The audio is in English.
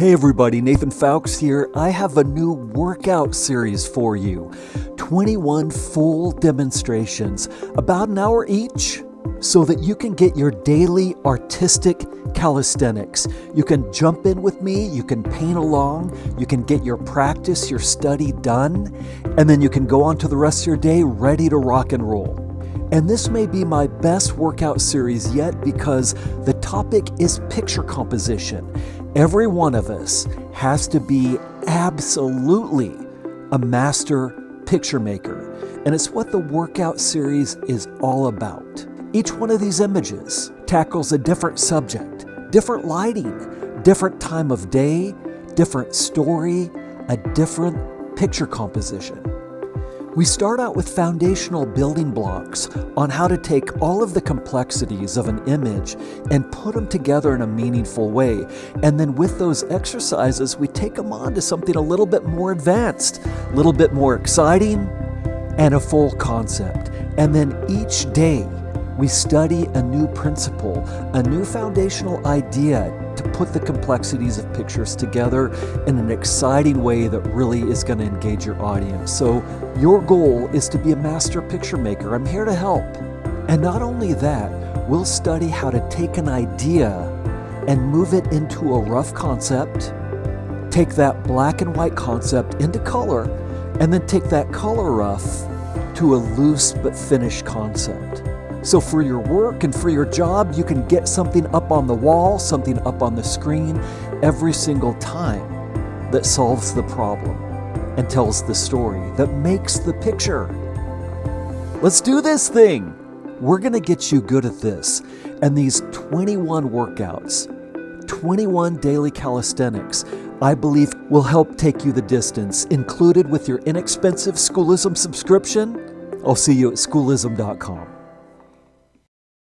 Hey everybody, Nathan Fowkes here. I have a new workout series for you. 21 full demonstrations, about an hour each, so that you can get your daily artistic calisthenics. You can jump in with me, you can paint along, you can get your practice, your study done, and then you can go on to the rest of your day ready to rock and roll. And this may be my best workout series yet because the topic is picture composition. Every one of us has to be absolutely a master picture maker. And it's what the workout series is all about. Each one of these images tackles a different subject, different lighting, different time of day, different story, a different picture composition. We start out with foundational building blocks on how to take all of the complexities of an image and put them together in a meaningful way. And then with those exercises, we take them on to something a little bit more advanced, a little bit more exciting, and a full concept. And then each day, we study a new principle, a new foundational idea to put the complexities of pictures together in an exciting way that really is going to engage your audience. So your goal is to be a master picture maker. I'm here to help. And not only that, we'll study how to take an idea and move it into a rough concept, take that black and white concept into color, and then take that color rough to a loose but finished concept. So for your work and for your job, you can get something up on the wall, something up on the screen every single time that solves the problem and tells the story that makes the picture. Let's do this thing. We're going to get you good at this. And these 21 workouts, 21 daily calisthenics, I believe will help take you the distance, included with your inexpensive Schoolism subscription. I'll see you at schoolism.com.